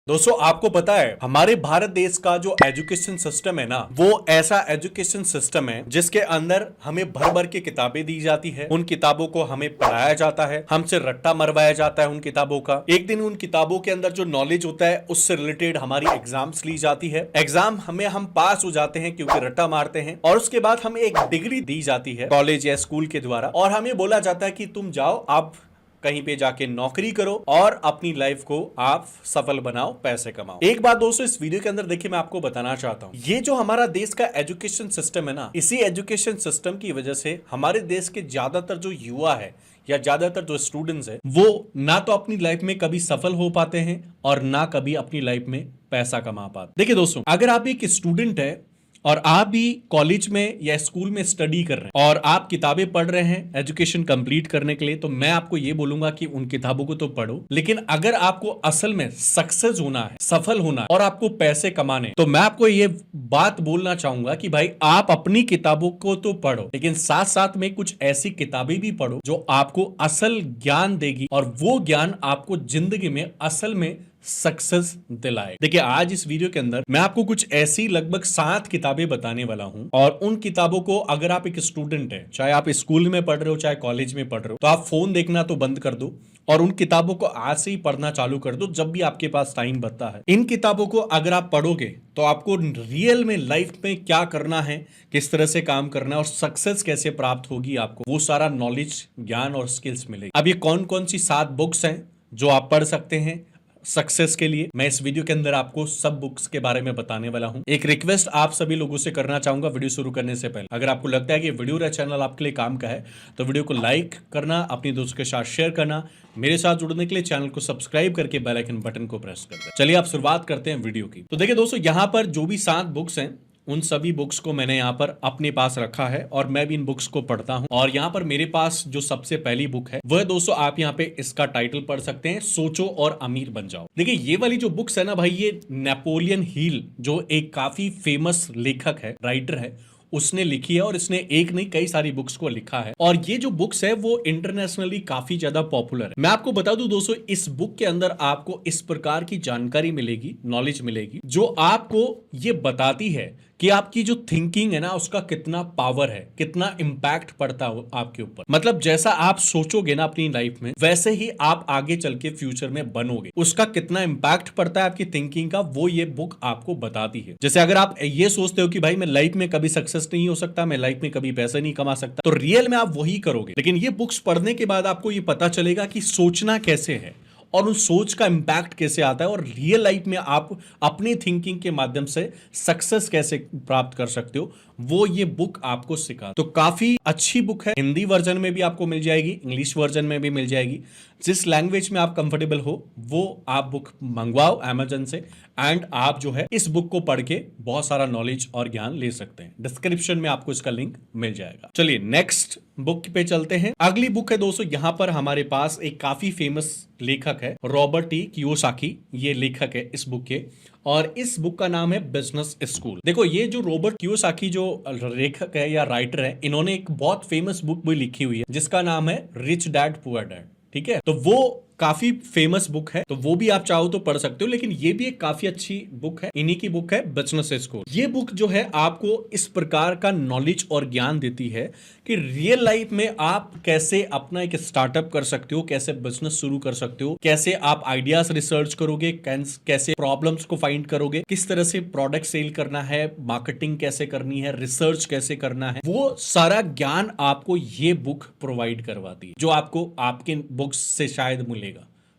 दोस्तों आपको पता है हमारे भारत देश का जो एजुकेशन सिस्टम है ना, वो ऐसा एजुकेशन सिस्टम है जिसके अंदर हमें भर भर के किताबें दी जाती है। उन किताबों को हमें पढ़ाया जाता है, हमसे रट्टा मरवाया जाता है उन किताबों का। एक दिन उन किताबों के अंदर जो नॉलेज होता है उससे रिलेटेड हमारी एग्जाम्स ली जाती है। एग्जाम हम पास हो जाते हैं क्योंकि रट्टा मारते हैं, और उसके बाद हमें एक डिग्री दी जाती है कॉलेज या स्कूल के द्वारा, और हमें बोला जाता है कि तुम जाओ, आप कहीं पे जाके नौकरी करो और अपनी लाइफ को आप सफल बनाओ, पैसे कमाओ। एक बात दोस्तों इस वीडियो के अंदर देखिए, मैं आपको बताना चाहता हूं, ये जो हमारा देश का एजुकेशन सिस्टम है ना, इसी एजुकेशन सिस्टम की वजह से हमारे देश के ज्यादातर जो युवा है या ज्यादातर जो स्टूडेंट्स है, वो ना तो अपनी लाइफ में कभी सफल हो पाते हैं और ना कभी अपनी लाइफ में पैसा कमा पाते। देखिए दोस्तों, अगर आप एक स्टूडेंट है और आप भी कॉलेज में या स्कूल में स्टडी कर रहे हैं और आप किताबें पढ़ रहे हैं एजुकेशन कंप्लीट करने के लिए, तो मैं आपको ये बोलूंगा कि उन किताबों को तो पढ़ो। लेकिन अगर आपको असल में सक्सेस होना है, सफल होना है और आपको पैसे कमाने, तो मैं आपको ये बात बोलना चाहूंगा कि भाई आप अपनी किताबों को तो पढ़ो, लेकिन साथ साथ में कुछ ऐसी किताबें भी पढ़ो जो आपको असल ज्ञान देगी, और वो ज्ञान आपको जिंदगी में असल में सक्सेस दिलाए। देखिए आज इस वीडियो के अंदर मैं आपको कुछ ऐसी लगभग 7 किताबें बताने वाला हूं, और उन किताबों को अगर आप एक स्टूडेंट है, चाहे आप स्कूल में पढ़ रहे हो चाहे कॉलेज में पढ़ रहे हो, तो आप फोन देखना तो बंद कर दो और उन किताबों को आज से ही पढ़ना चालू कर दो जब भी आपके पास टाइम बचता है। इन किताबों को अगर आप पढ़ोगे तो आपको रियल में लाइफ में क्या करना है, किस तरह से काम करना है और सक्सेस कैसे प्राप्त होगी, आपको वो सारा नॉलेज, ज्ञान और स्किल्स मिलेगी। अब ये कौन कौन सी 7 बुक्स हैं जो आप पढ़ सकते हैं सक्सेस के लिए, मैं इस वीडियो के अंदर आपको सब बुक्स के बारे में बताने वाला हूं। एक रिक्वेस्ट आप सभी लोगों से करना चाहूंगा वीडियो शुरू करने से पहले, अगर आपको लगता है कि वीडियो या चैनल आपके लिए काम का है तो वीडियो को लाइक करना, अपनी दोस्तों के साथ शेयर करना, मेरे साथ जुड़ने के लिए चैनल को सब्सक्राइब करके बेल आइकन बटन को प्रेस कर दें। चलिए आप शुरुआत करते हैं वीडियो की। तो देखिए दोस्तों, यहाँ पर जो भी 7 बुक्स हैं उन सभी बुक्स को मैंने यहाँ पर अपने पास रखा है और मैं भी इन बुक्स को पढ़ता हूँ। और यहाँ पर मेरे पास जो सबसे पहली बुक है वह दोस्तों, आप यहाँ पे इसका टाइटल पढ़ सकते हैं, सोचो और अमीर बन जाओ। देखिए ये वाली जो बुक्स है ना भाई, ये नेपोलियन हिल जो एक काफी फेमस लेखक है, राइटर है, उसने लिखी है, और इसने एक नहीं कई सारी बुक्स को लिखा है। और ये जो बुक्स है वो इंटरनेशनली काफी ज्यादा पॉपुलर है। मैं आपको बता दूं दोस्तों, इस बुक के अंदर आपको इस प्रकार की जानकारी मिलेगी, नॉलेज मिलेगी, जो आपको ये बताती है कि आपकी जो थिंकिंग है ना उसका कितना पावर है, कितना इंपैक्ट पड़ता है आपके ऊपर। मतलब जैसा आप सोचोगे ना अपनी लाइफ में, वैसे ही आप आगे चल के फ्यूचर में बनोगे। उसका कितना इंपैक्ट पड़ता है आपकी थिंकिंग का, वो ये बुक आपको बताती है। जैसे अगर आप ये सोचते हो कि भाई मैं लाइफ में कभी सक्सेस नहीं हो सकता, मैं लाइफ में कभी पैसे नहीं कमा सकता, तो रियल में आप वही करोगे। लेकिन ये बुक्स पढ़ने के बाद आपको ये पता चलेगा कि सोचना कैसे है और उस सोच का इंपैक्ट कैसे आता है, और रियल लाइफ में आप अपनी थिंकिंग के माध्यम से सक्सेस कैसे प्राप्त कर सकते हो, वो ये बुक आपको सिखा। तो काफी अच्छी बुक है, हिंदी वर्जन में भी आपको मिल जाएगी, इंग्लिश वर्जन में भी मिल जाएगी। जिस लैंग्वेज में आप कंफर्टेबल हो वो आप बुक मंगवाओ अमेजन से, एंड आप जो है इस बुक को पढ़ के बहुत सारा नॉलेज और ज्ञान ले सकते हैं। डिस्क्रिप्शन में आपको इसका लिंक मिल जाएगा। चलिए नेक्स्ट बुक पे चलते हैं। अगली बुक है दोस्तों, यहाँ पर हमारे पास एक काफी फेमस लेखक है, रॉबर्ट टी कियोसाकी, ये लेखक है इस बुक के, और इस बुक का नाम है बिजनेस स्कूल। देखो ये जो रॉबर्ट कियोसाकी जो लेखक है या राइटर है, इन्होंने एक बहुत फेमस बुक भी लिखी हुई है जिसका नाम है रिच डैड पुअर डैड। ठीक है, तो वो काफी फेमस बुक है, तो वो भी आप चाहो तो पढ़ सकते हो। लेकिन ये भी एक काफी अच्छी बुक है, इन्हीं की बुक है बिजनेस स्कूल। ये बुक जो है आपको इस प्रकार का नॉलेज और ज्ञान देती है कि रियल लाइफ में आप कैसे अपना एक स्टार्टअप कर सकते हो, कैसे बिजनेस शुरू कर सकते हो, कैसे आप आइडियाज रिसर्च करोगे, कैसे प्रॉब्लम्स को फाइंड करोगे, किस तरह से प्रोडक्ट सेल करना है, मार्केटिंग कैसे करनी है, रिसर्च कैसे करना है, वो सारा ज्ञान आपको ये बुक प्रोवाइड करवाती है, जो आपको आपके बुक्स से शायद मिले।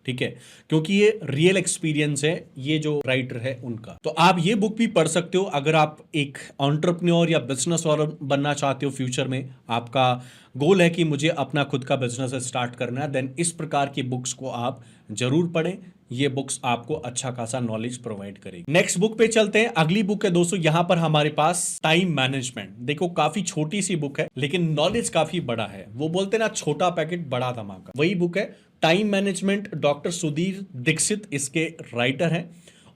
ठीक है, क्योंकि ये रियल एक्सपीरियंस है ये जो राइटर है उनका। तो आप ये बुक भी पढ़ सकते हो अगर आप एक एंटरप्रेन्योर या बिजनेस वाला बनना चाहते हो। फ्यूचर में आपका गोल है कि मुझे अपना खुद का बिजनेस स्टार्ट करना है, देन इस प्रकार की बुक्स को आप जरूर पढ़ें। ये बुक्स आपको अच्छा खासा नॉलेज प्रोवाइड करेगी। नेक्स्ट बुक पे चलते हैं। अगली बुक है दोस्तों, यहाँ पर हमारे पास टाइम मैनेजमेंट। देखो काफी छोटी सी बुक है लेकिन नॉलेज काफी बड़ा है। वो बोलते ना छोटा पैकेट बड़ा धमाका, वही बुक है time management. Doctor Sudhir Dikshit इसके राइटर हैं,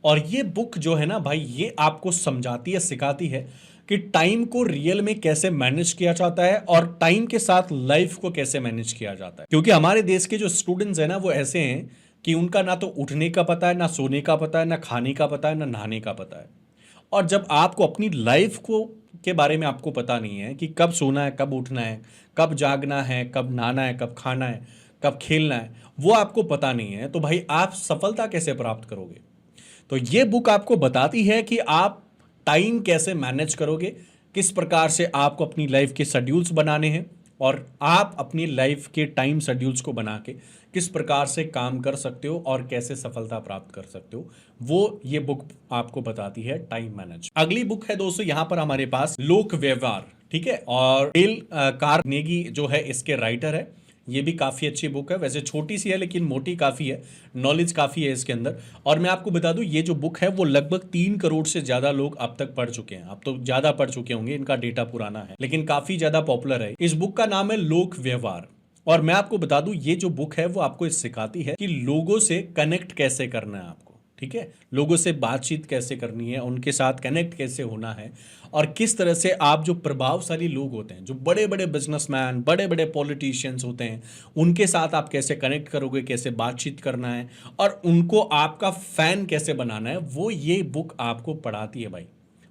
और ये बुक जो है ना भाई, ये आपको समझाती है, सिखाती है कि टाइम को रियल में कैसे मैनेज किया जाता है और टाइम के साथ लाइफ को कैसे मैनेज किया जाता है। क्योंकि हमारे देश के जो स्टूडेंट्स हैं ना वो ऐसे हैं कि उनका ना तो उठने का पता है, ना सोने का पता है, ना खाने का पता है, ना नहाने का पता है। और जब आपको अपनी लाइफ को के बारे में आपको पता नहीं है कि कब सोना है, कब उठना है, कब जागना है, कब नहाना है, कब खाना है, कब खेलना है, वो आपको पता नहीं है, तो भाई आप सफलता कैसे प्राप्त करोगे? तो ये बुक आपको बताती है कि आप टाइम कैसे मैनेज करोगे, किस प्रकार से आपको अपनी लाइफ के शेड्यूल्स बनाने हैं, और आप अपनी लाइफ के टाइम शेड्यूल्स को बना के किस प्रकार से काम कर सकते हो और कैसे सफलता प्राप्त कर सकते हो, वो ये बुक आपको बताती है, टाइम मैनेज। अगली बुक है दोस्तों यहाँ पर हमारे पास लोक व्यवहार, ठीक है, और डेल कार्नेगी जो है इसके राइटर है। ये भी काफ़ी अच्छी बुक है, वैसे छोटी सी है लेकिन मोटी काफ़ी है, नॉलेज काफ़ी है इसके अंदर। और मैं आपको बता दूं ये जो बुक है वो लगभग 3 करोड़ से ज़्यादा लोग अब तक पढ़ चुके हैं। अब तो ज़्यादा पढ़ चुके होंगे, इनका डेटा पुराना है, लेकिन काफ़ी ज़्यादा पॉपुलर है। इस बुक का नाम है लोक व्यवहार। और मैं आपको बता दूं ये जो बुक है वो आपको सिखाती है कि लोगों से कनेक्ट कैसे करना है आपको, ठीक है, लोगों से बातचीत कैसे करनी है, उनके साथ कनेक्ट कैसे होना है, और किस तरह से आप जो प्रभावशाली लोग होते हैं, जो बड़े बड़े बिजनेसमैन, बड़े बड़े पॉलिटिशियंस होते हैं, उनके साथ आप कैसे कनेक्ट करोगे, कैसे बातचीत करना है, और उनको आपका फैन कैसे बनाना है, वो ये बुक आपको पढ़ाती है भाई।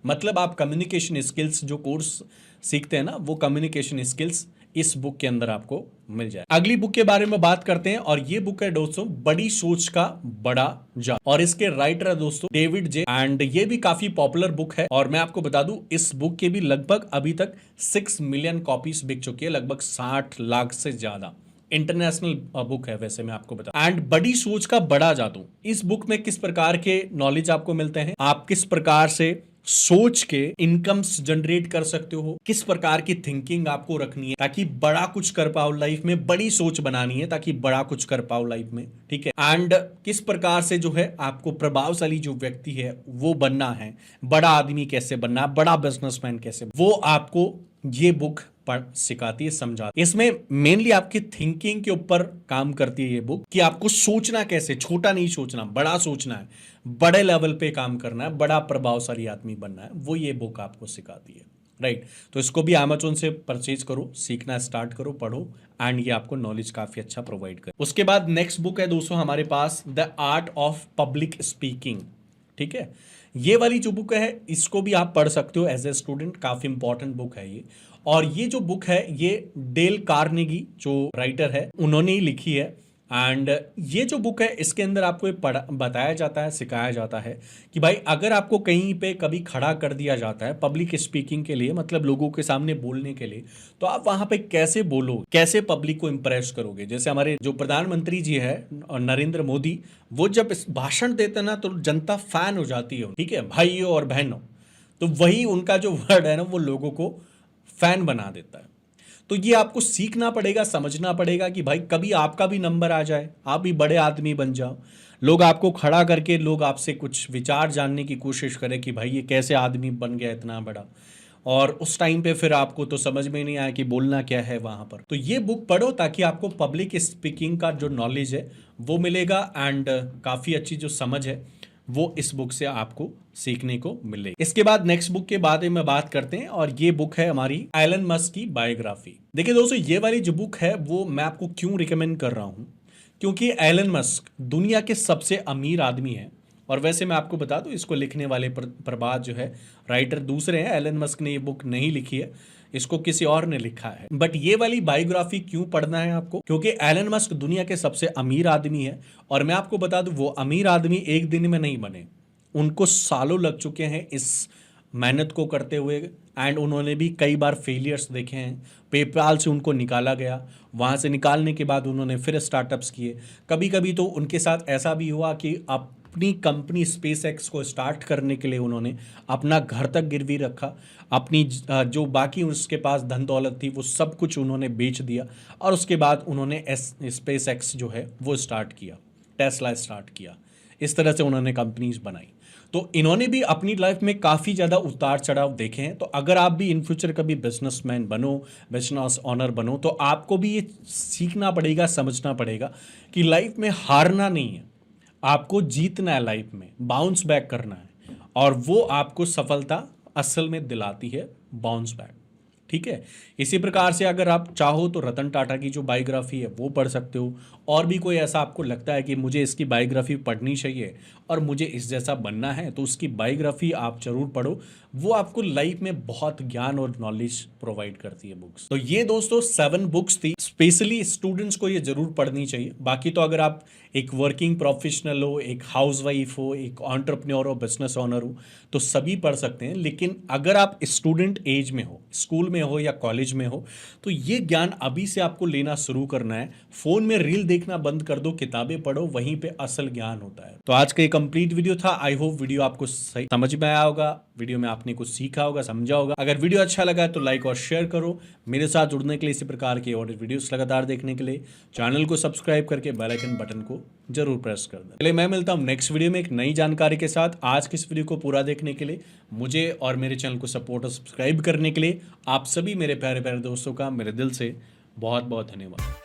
मतलब आप कम्युनिकेशन स्किल्स जो कोर्स सीखते हैं ना, वो कम्युनिकेशन स्किल्स इस बुक के अंदर आपको मिल जाए। अगली बुक के बारे में बात करते हैं, और ये बुक है दोस्तों बड़ी सोच का बड़ा जाल, और इसके राइटर है दोस्तों डेविड जे, एंड ये भी काफी पॉपुलर बुक है। और मैं आपको बता दूं इस बुक के भी लगभग अभी तक 6 मिलियन कॉपीज बिक चुकी है, लगभग 60 लाख से ज्यादा। इंटरनेशनल बुक है वैसे, मैं आपको बता। एंड बड़ी सोच का बड़ा जादू, इस बुक में किस प्रकार के नॉलेज आपको मिलते हैं, आप किस प्रकार से सोच के इनकम्स जनरेट कर सकते हो, किस प्रकार की थिंकिंग आपको रखनी है ताकि बड़ा कुछ कर पाओ लाइफ में, बड़ी सोच बनानी है ताकि बड़ा कुछ कर पाओ लाइफ में, ठीक है। एंड किस प्रकार से जो है आपको प्रभावशाली जो व्यक्ति है वो बनना है, बड़ा आदमी कैसे बनना है, बड़ा बिजनेसमैन कैसे, वो आपको ये बुक पढ़ सिखाती है, समझाती है। इसमें मेनली आपकी थिंकिंग के ऊपर काम करती है ये बुक, कि आपको सोचना कैसे, छोटा नहीं सोचना, बड़ा सोचना है, बड़े लेवल पे काम करना है, बड़ा प्रभावशाली आदमी बनना है, वो ये बुक आपको सिखाती है, राइट। तो इसको भी अमेज़न से परचेज करो, सीखना स्टार्ट करो, पढ़ो, एंड ये आपको नॉलेज काफी अच्छा प्रोवाइड करे। उसके बाद नेक्स्ट बुक है दोस्तों हमारे पास the art of public speaking, ठीक है। ये वाली जो बुक है इसको भी आप पढ़ सकते हो एज ए स्टूडेंट, काफी इंपॉर्टेंट बुक है ये। और ये जो बुक है ये डेल कार्नेगी जो राइटर है उन्होंने ही लिखी है। एंड ये जो बुक है इसके अंदर आपको ये बताया जाता है, सिखाया जाता है कि भाई अगर आपको कहीं पे कभी खड़ा कर दिया जाता है पब्लिक स्पीकिंग के लिए, मतलब लोगों के सामने बोलने के लिए, तो आप वहां पे कैसे बोलो, कैसे पब्लिक को इंप्रेस करोगे। जैसे हमारे जो प्रधानमंत्री जी है नरेंद्र मोदी, वो जब इस भाषण देते हैं ना तो जनता फैन हो जाती है, ठीक है भाइयों और बहनों। तो वही उनका जो वर्ड है ना वो लोगों को फैन बना देता है। तो ये आपको सीखना पड़ेगा, समझना पड़ेगा कि भाई कभी आपका भी नंबर आ जाए, आप भी बड़े आदमी बन जाओ, लोग आपको खड़ा करके लोग आपसे कुछ विचार जानने की कोशिश करें कि भाई ये कैसे आदमी बन गया इतना बड़ा, और उस टाइम पे फिर आपको तो समझ में नहीं आया कि बोलना क्या है वहां पर। तो ये बुक पढ़ो ताकि आपको पब्लिक स्पीकिंग का जो नॉलेज है वो मिलेगा, एंड काफ़ी अच्छी जो समझ है वो इस बुक से आपको सीखने को मिले। इसके बाद नेक्स्ट बुक के बारे में बात करते हैं, और ये बुक है हमारी एलन मस्क की बायोग्राफी। देखिए दोस्तों ये वाली जो बुक है वो मैं आपको क्यों रिकमेंड कर रहा हूं, क्योंकि एलन मस्क दुनिया के सबसे अमीर आदमी है। और वैसे मैं आपको बता दूं इसको लिखने वाले प्रभात जो है राइटर दूसरे हैं, एलन मस्क ने ये बुक नहीं लिखी है, इसको किसी और ने लिखा है। बट ये वाली बायोग्राफी क्यों पढ़ना है आपको, क्योंकि एलन मस्क दुनिया के सबसे अमीर आदमी है। और मैं आपको बता दूं वो अमीर आदमी एक दिन में नहीं बने, उनको सालों लग चुके हैं इस मेहनत को करते हुए, एंड उन्होंने भी कई बार फेलियर्स देखे हैं। पेपाल से उनको निकाला गया, वहाँ से निकालने के बाद उन्होंने फिर स्टार्टअप्स किए। कभी कभी तो उनके साथ ऐसा भी हुआ कि अपनी कंपनी स्पेस एक्स को स्टार्ट करने के लिए उन्होंने अपना घर तक गिरवी रखा, अपनी जो बाकी उसके पास धन दौलत थी वो सब कुछ उन्होंने बेच दिया, और उसके बाद उन्होंने स्पेस एक्स जो है वो स्टार्ट किया, टेस्ला स्टार्ट किया। इस तरह से उन्होंने कंपनीज बनाई। तो इन्होंने भी अपनी लाइफ में काफ़ी ज़्यादा उतार चढ़ाव देखे हैं। तो अगर आप भी इन फ्यूचर कभी बिजनेसमैन बनो, बिजनेस ऑनर बनो, तो आपको भी ये सीखना पड़ेगा, समझना पड़ेगा कि लाइफ में हारना नहीं है, आपको जीतना है, लाइफ में बाउंस बैक करना है, और वो आपको सफलता असल में दिलाती है, बाउंस बैक, ठीक है। इसी प्रकार से अगर आप चाहो तो रतन टाटा की जो बायोग्राफी है वो पढ़ सकते हो, और भी कोई ऐसा आपको लगता है कि मुझे इसकी बायोग्राफी पढ़नी चाहिए और मुझे इस जैसा बनना है, तो उसकी बायोग्राफी आप जरूर पढ़ो। वो आपको लाइफ में बहुत ज्ञान और नॉलेज प्रोवाइड करती है बुक्स। तो ये दोस्तों 7 बुक्स थी, स्पेशली स्टूडेंट्स को ये जरूर पढ़नी चाहिए। बाकी तो अगर आप एक वर्किंग प्रोफेशनल हो, एक हाउसवाइफ हो, एक एंटरप्रेन्योर हो, बिजनेस ओनर हो, तो सभी पढ़ सकते हैं। लेकिन अगर आप स्टूडेंट एज में हो, स्कूल में हो या कॉलेज में हो, तो ये ज्ञान अभी से आपको लेना शुरू करना है। फोन में रील देखना बंद कर दो, किताबें पढ़ो, वहीं पे असल ज्ञान होता है। तो आज का ये कंप्लीट वीडियो था। आई होप वीडियो आपको सही समझ में आया होगा, वीडियो में आपने कुछ सीखा होगा, समझा होगा। अगर वीडियो अच्छा लगा है तो लाइक और शेयर करो। मेरे साथ जुड़ने के लिए, इसी प्रकार के और वीडियोस लगातार देखने के लिए चैनल को सब्सक्राइब करके बेल आइकन बटन को जरूर प्रेस कर दें। चलिए मैं मिलता हूँ नेक्स्ट वीडियो में एक नई जानकारी के साथ। आज के इस वीडियो को पूरा देखने के लिए, मुझे और मेरे चैनल को सपोर्ट और सब्सक्राइब करने के लिए आप सभी मेरे प्यारे प्यारे दोस्तों का मेरे दिल से बहुत बहुत धन्यवाद।